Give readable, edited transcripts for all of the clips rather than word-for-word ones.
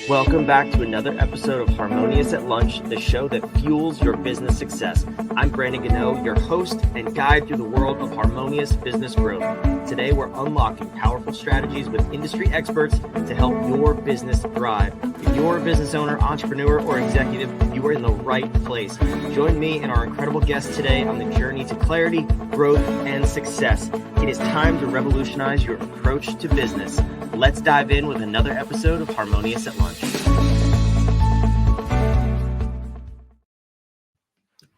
Welcome back to another episode of Harmonious at Lunch, the show that fuels your business success. I'm Brandon Gano, your host and guide through the world of harmonious business growth. Today, we're unlocking powerful strategies with industry experts to help your business thrive. If you're a business owner, entrepreneur, or executive, you are in the right place. Join me and our incredible guests today on the journey to clarity, growth, and success. It is time to revolutionize your approach to business. Let's dive in with another episode of Harmonious at Lunch.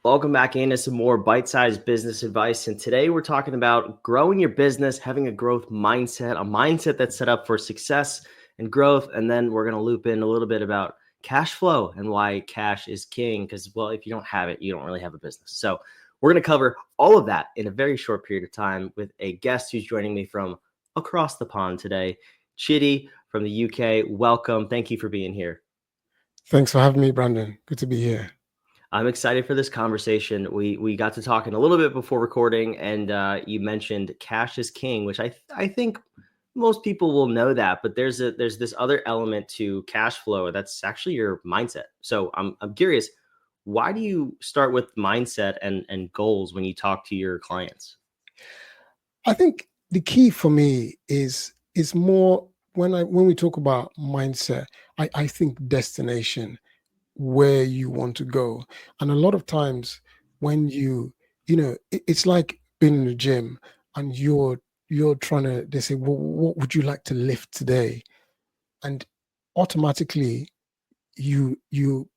Welcome back into some more bite-sized business advice. And today we're talking about growing your business, having a growth mindset, a mindset that's set up for success and growth. And then we're going to loop in a little bit about cash flow and why cash is king. Because, well, if you don't have it, you don't really have a business. So we're going to cover all of that in a very short period of time with a guest who's joining me from across the pond today. Chidi from the UK, welcome. Thank you for being here. Thanks for having me, Brandon. Good to be here. I'm excited for this conversation. We got to talking a little bit before recording, and you mentioned cash is king, which I think most people will know that, but there's this other element to cash flow that's actually your mindset. So I'm curious, why do you start with mindset and goals when you talk to your clients? I think the key for me is more when we talk about mindset, I think destination, where you want to go. And a lot of times when it's like being in the gym and you're trying to, they say, well, what would you like to lift today? And automatically you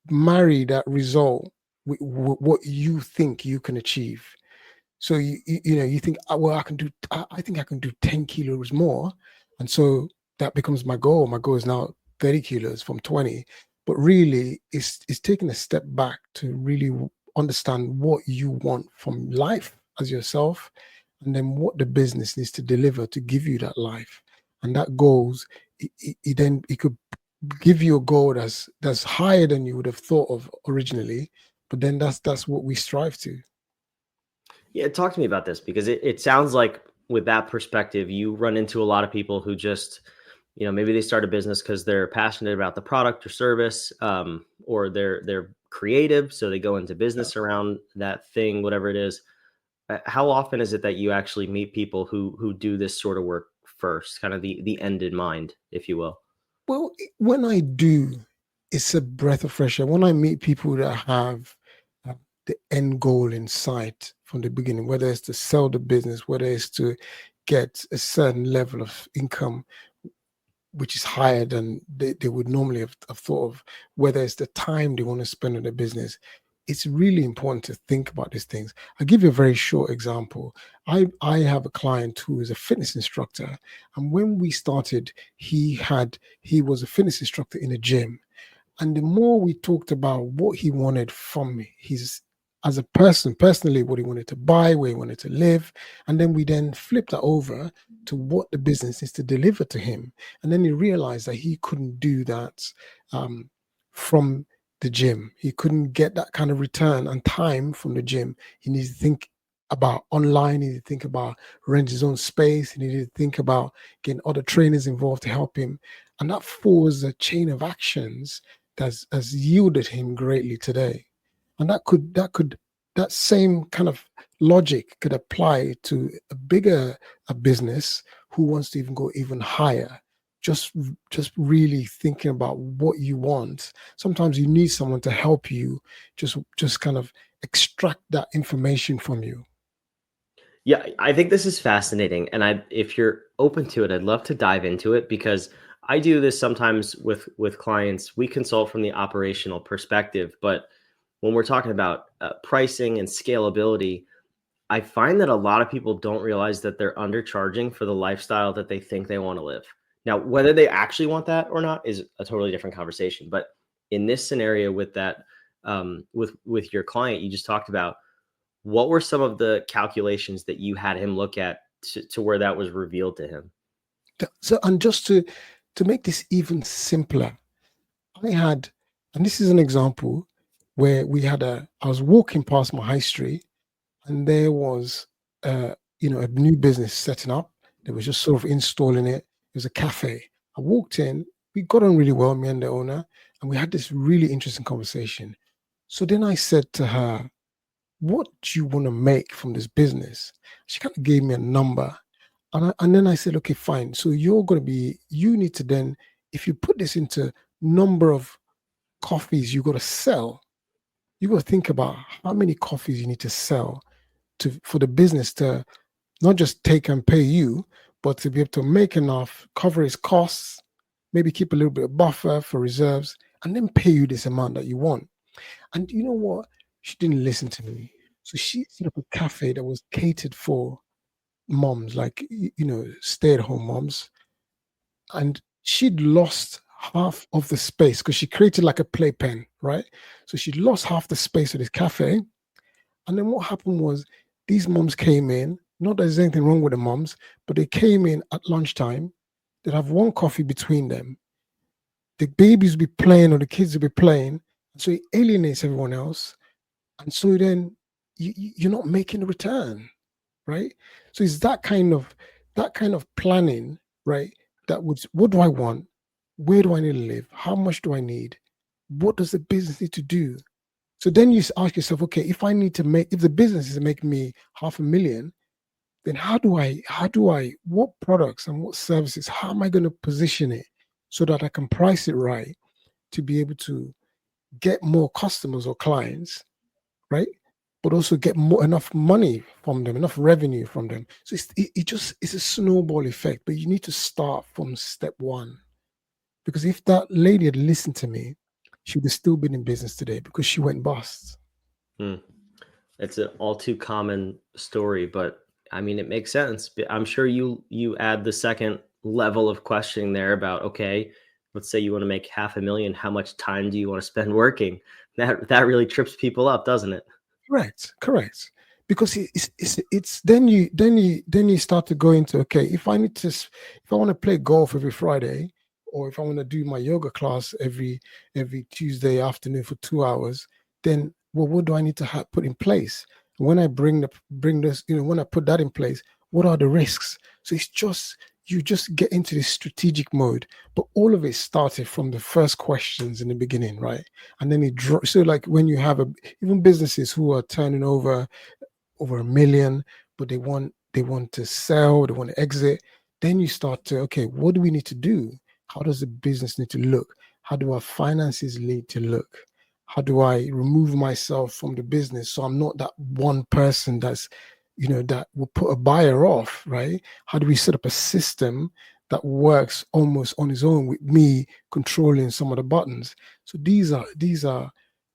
marry that result with what you think you can achieve. So you think, well, I think I can do 10 kilos more. And so that becomes my goal. My goal is now 30 kilos from 20. But really, it's taking a step back to really understand what you want from life as yourself, and then what the business needs to deliver to give you that life. And that goals, it could give you a goal that's higher than you would have thought of originally. But then that's what we strive to. Yeah, talk to me about this, because it sounds like with that perspective, you run into a lot of people who just, maybe they start a business because they're passionate about the product or service, or they're creative, so they go into business around that thing, whatever it is. How often is it that you actually meet people who do this sort of work first, kind of the end in mind, if you will? Well, when I do, it's a breath of fresh air. When I meet people that have the end goal in sight from the beginning, whether it's to sell the business, whether it's to get a certain level of income, which is higher than they would normally have thought of, whether it's the time they want to spend on the business, it's really important to think about these things. I'll give you a very short example. I have a client who is a fitness instructor. And when we started, he was a fitness instructor in a gym. And the more we talked about what he wanted from his as a person, personally, what he wanted to buy, where he wanted to live, and then we then flipped that over to what the business is to deliver to him. And then he realized that he couldn't do that from the gym. He couldn't get that kind of return and time from the gym. He needed to think about online. He needed to think about rent his own space. He needed to think about getting other trainers involved to help him. And that forms a chain of actions that has yielded him greatly today. And that same kind of logic could apply to a business who wants to even go even higher. Just really thinking about what you want. Sometimes you need someone to help you just kind of extract that information from you. Yeah, I think this is fascinating. And if you're open to it, I'd love to dive into it, because I do this sometimes with clients. We consult from the operational perspective, but when we're talking about pricing and scalability, I find that a lot of people don't realize that they're undercharging for the lifestyle that they think they want to live. Now, whether they actually want that or not is a totally different conversation. But in this scenario with that, with your client you just talked about, what were some of the calculations that you had him look at to where that was revealed to him? So, and just to make this even simpler, and this is an example where I was walking past my high street, and there was, a new business setting up. They were just sort of installing it. It was a cafe. I walked in, we got on really well, me and the owner, and we had this really interesting conversation. So then I said to her, what do you want to make from this business? She kind of gave me a number. And then I said, okay, fine. So you need to then, if you put this into number of coffees you got to sell, you got to think about how many coffees you need to sell for the business to not just take and pay you, but to be able to make enough, cover its costs, maybe keep a little bit of buffer for reserves, and then pay you this amount that you want. And you know what? She didn't listen to me. So she set up a cafe that was catered for moms, like, stay at home moms. And she'd lost half of the space because she created like a playpen, right? So she'd lost half the space of this cafe. And then what happened was these moms came in, not that there's anything wrong with the moms, but they came in at lunchtime. They'd have one coffee between them. The babies would be playing or the kids would be playing. So it alienates everyone else. And so then you're not making a return, right? So it's that kind of planning, right? That would, what do I want? Where do I need to live? How much do I need? What does the business need to do? So then you ask yourself, okay, if the business is making me 500,000, then what products and what services, how am I going to position it so that I can price it right to be able to get more customers or clients, right? But also get enough money from them, enough revenue from them. So it's a snowball effect, but you need to start from step one. Because if that lady had listened to me, she would have still been in business today because she went bust. Hmm. It's an all too common story, but I mean, it makes sense. I'm sure you add the second level of questioning there about, okay, let's say you want to make 500,000. How much time do you want to spend working? That really trips people up, doesn't it? Correct. Because it's then you start to go into, okay, if I want to play golf every Friday, or if I want to do my yoga class every Tuesday afternoon for 2 hours, then, well, what do I need to put in place? When I bring this, when I put that in place, what are the risks? So it's just, you just get into this strategic mode, but all of it started from the first questions in the beginning, right? And then so like when you have even businesses who are turning over 1 million, but they want to sell, they want to exit. Then you start to, okay, what do we need to do? How does the business need to look? How do our finances need to look? How do I remove myself from the business so I'm not that one person that will put a buyer off, right? How do we set up a system that works almost on its own with me controlling some of the buttons? So these are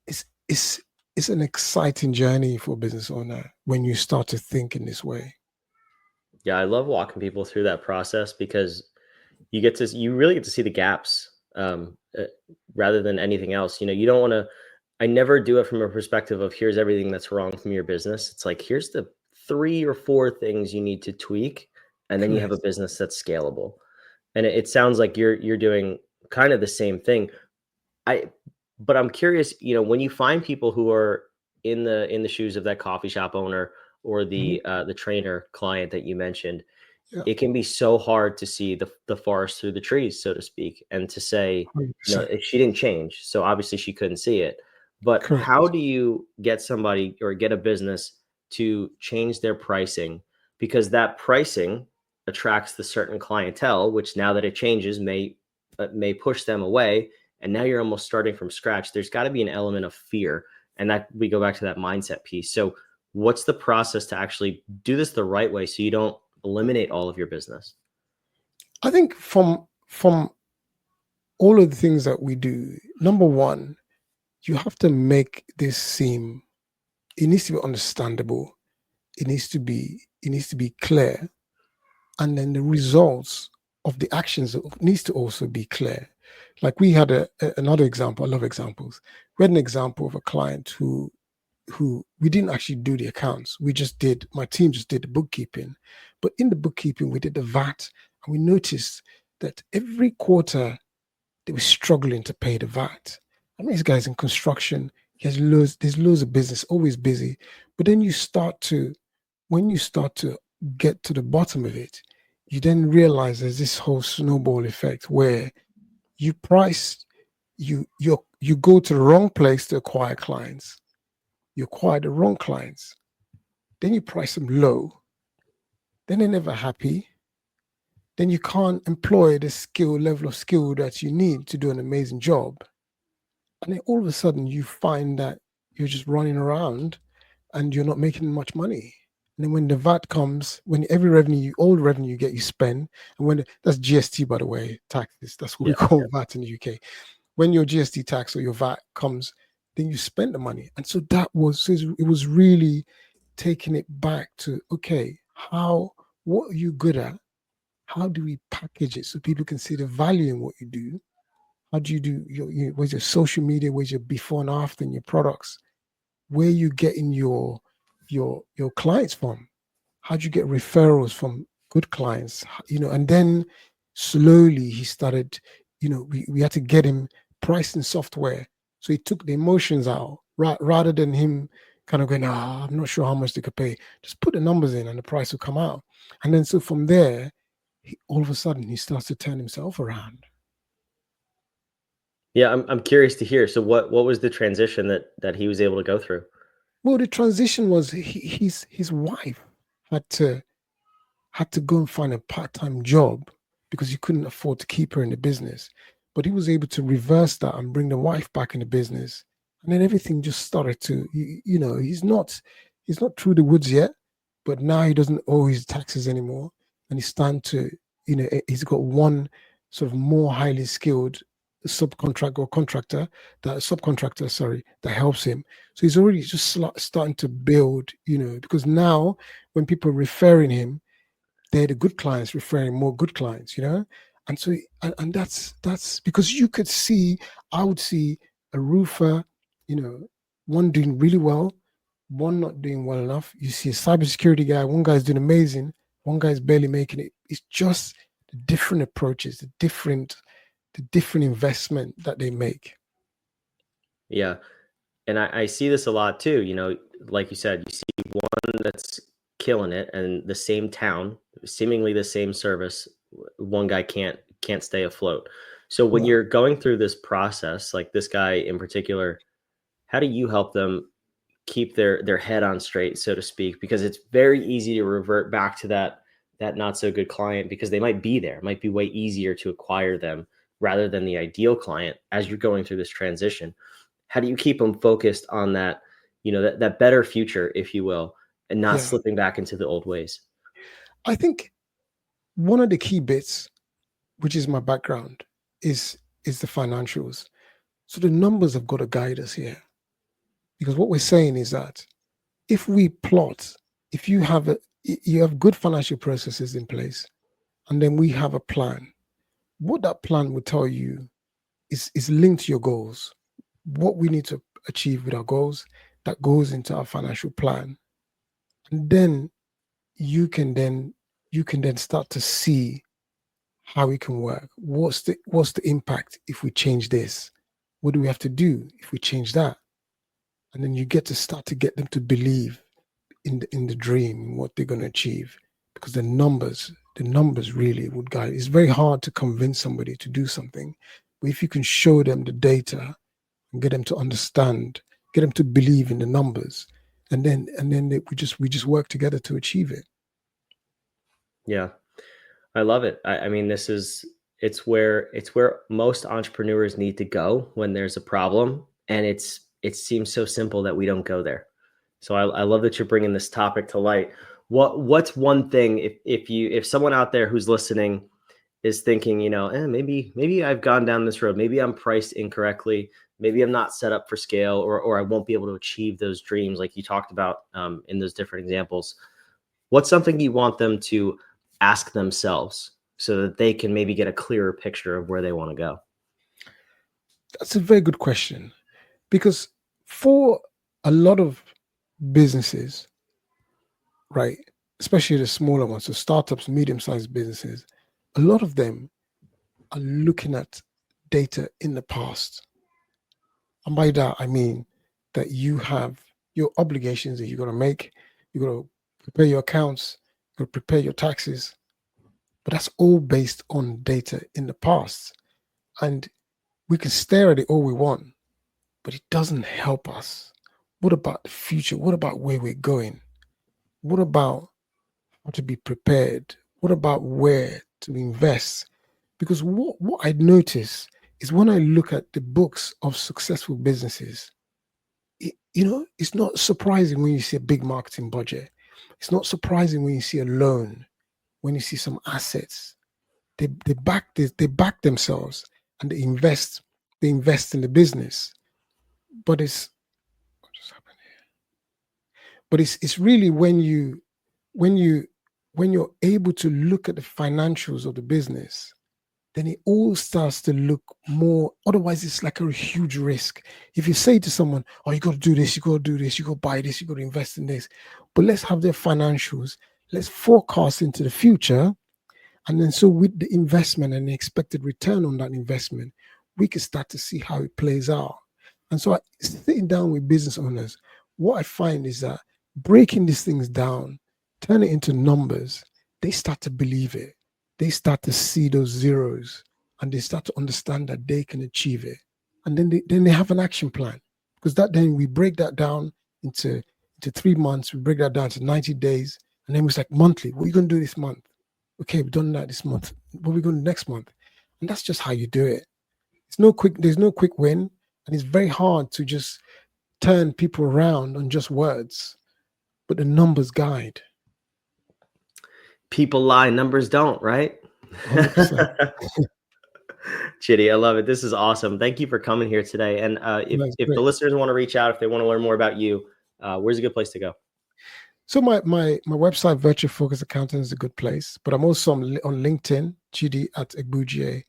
it's it's an exciting journey for a business owner when you start to think in this way. Yeah, I love walking people through that process because you really get to see the gaps, rather than anything else. You don't want to. I never do it from a perspective of here's everything that's wrong from your business. It's like here's the 3 or 4 things you need to tweak, and then you have a Correct. business that's scalable. And it sounds like you're doing kind of the same thing. I but I'm curious, when you find people who are in the shoes of that coffee shop owner or Mhm. the trainer client that you mentioned, Yeah, it can be so hard to see the forest through the trees, so to speak, and to say, 100%. if she didn't change, so obviously she couldn't see it. But how Correct. do you get somebody or get a business to change their pricing? Because that pricing attracts the certain clientele, which now that it changes may push them away. And now you're almost starting from scratch. There's got to be an element of fear, and that we go back to that mindset piece. So, what's the process to actually do this the right way so you don't eliminate all of your business? I think from all of the things that we do, number one, you have to make this seem, it needs to be understandable. It needs to be clear. And then the results of the actions needs to also be clear. Like we had another example. I love examples. We had an example of a client who we didn't actually do the accounts. My team just did the bookkeeping. But in the bookkeeping, we did the VAT, and we noticed that every quarter they were struggling to pay the VAT. I mean, this guy's in construction. There's loads of business, always busy. But then when you start to get to the bottom of it, you then realize there's this whole snowball effect where you price you go to the wrong place to acquire clients. You acquire the wrong clients, then you price them low, then they're never happy, then you can't employ the skill level of skill that you need to do an amazing job. And then all of a sudden you find that you're just running around and you're not making much money. And then when the VAT comes, when every revenue, all the revenue you get, you spend, and when that's GST, by the way, taxes, that's what we Yeah. call VAT in the UK. When your GST tax or your VAT comes, then you spend the money. And so that was, so it was really taking it back to, okay, what are you good at? How do we package it so people can see the value in what you do? How do you do where's your social media, where's your before and after in your products? Where you getting your clients from? How do you get referrals from good clients? And then slowly he started, we had to get him pricing software. So he took the emotions out rather than him kind of going, I'm not sure how much they could pay. Just put the numbers in and the price will come out. And then so from there, all of a sudden he starts to turn himself around. Yeah, I'm curious to hear. So what was the transition that he was able to go through? Well, the transition was his wife had to go and find a part-time job because he couldn't afford to keep her in the business. But he was able to reverse that and bring the wife back in the business. And then everything just started to, he's not through the woods yet, but now he doesn't owe his taxes anymore. And he's starting to, he's got one sort of more highly skilled subcontractor, sorry, that helps him. So he's already just starting to build, because now when people are referring him, they're the good clients referring more good clients. And so and that's because I would see a roofer, one doing really well, one not doing well enough. You see a cybersecurity guy, one guy's doing amazing, one guy's barely making it. It's just the different approaches, the different investment that they make. Yeah. And I see this a lot too. Like you said, you see one that's killing it and the same town, seemingly the same service, one guy can't stay afloat. So when Yeah. you're going through this process, like this guy in particular, how do you help them keep their head on straight, so to speak? Because it's very easy to revert back to that not so good client because they might be there. It might be way easier to acquire them rather than the ideal client as you're going through this transition. How do you keep them focused on that, that better future, if you will, and not Yeah. slipping back into the old ways? I think one of the key bits, which is my background, is the financials. So the numbers have got to guide us here. Because what we're saying is that if we plot, if you have good financial processes in place, and then we have a plan, what that plan will tell you is linked to your goals. What we need to achieve with our goals, that goes into our financial plan. And then you can then start to see how it can work. What's the impact if we change this? What do we have to do if we change that? And then you get to start to get them to believe in the dream, what they're going to achieve, because the numbers really would guide. It's very hard to convince somebody to do something, but if you can show them the data and get them to understand, get them to believe in the numbers, and then we just work together to achieve it. Yeah, I love it. I mean, it's where most entrepreneurs need to go when there's a problem, and it seems so simple that we don't go there. So I love that you're bringing this topic to light. What's one thing, if someone out there who's listening is thinking, maybe I've gone down this road, maybe I'm priced incorrectly, maybe I'm not set up for scale, or I won't be able to achieve those dreams like you talked about in those different examples. What's something you want them to ask themselves so that they can maybe get a clearer picture of where they want to go? That's a very good question, because for a lot of businesses, right, especially the smaller ones, so startups, medium-sized businesses, a lot of them are looking at data in the past. And by that, I mean that you have your obligations that you got to make, you got to prepare your accounts, you got to prepare your taxes, but that's all based on data in the past. And we can stare at it all we want, but it doesn't help us. What about the future? What about where we're going? What about how to be prepared? What about where to invest? Because what I notice is when I look at the books of successful businesses, it's not surprising when you see a big marketing budget. It's not surprising when you see a loan, when you see some assets. They back themselves and they invest in the business. But what just happened here? But it's really when you when you're able to look at the financials of the business, then it all starts to look more. Otherwise, it's like a huge risk. If you say to someone, "Oh, you got to do this, you got to do this, you got to buy this, you got to invest in this," but let's have their financials. Let's forecast into the future. And then, so with the investment and the expected return on that investment, we can start to see how it plays out. And so, sitting down with business owners, what I find is that breaking these things down, turn it into numbers, they start to believe it. They start to see those zeros and they start to understand that they can achieve it. And then they have an action plan. Because then we break that down into 3 months, we break that down to 90 days, and then it's like monthly. What are you going to do this month? Okay, we've done that this month. What are we going to do next month? And that's just how you do it. There's no quick win, and it's very hard to just turn people around on just words, but the numbers guide. People lie, numbers don't, right? 100%. Chitty, I love it. This is awesome. Thank you for coming here today. And That's if the great. listeners want to reach out, if they want to learn more about you, where's a good place to go? So my website, Virtual Focus Accountant, is a good place, but I'm also on LinkedIn. GD at Egbujie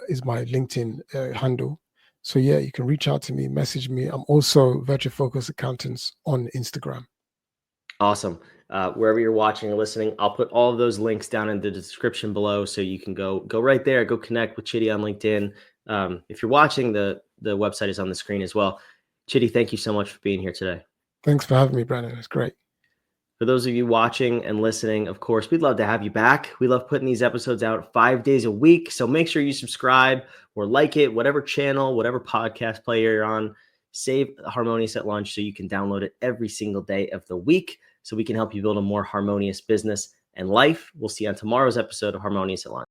is my LinkedIn handle. So yeah, you can reach out to me, message me. I'm also Virtual Focus Accountants on Instagram. Awesome. Wherever you're watching or listening, I'll put all of those links down in the description below, so you can go right there, go connect with Chitty on LinkedIn. If you're watching, the website is on the screen as well. Chitty, thank you so much for being here today. Thanks for having me, Brandon. It's great. For those of you watching and listening, of course, we'd love to have you back. We love putting these episodes out 5 days a week. So make sure you subscribe or like it, whatever channel, whatever podcast player you're on. Save Harmonious at Lunch so you can download it every single day of the week, so we can help you build a more harmonious business and life. We'll see you on tomorrow's episode of Harmonious at Lunch.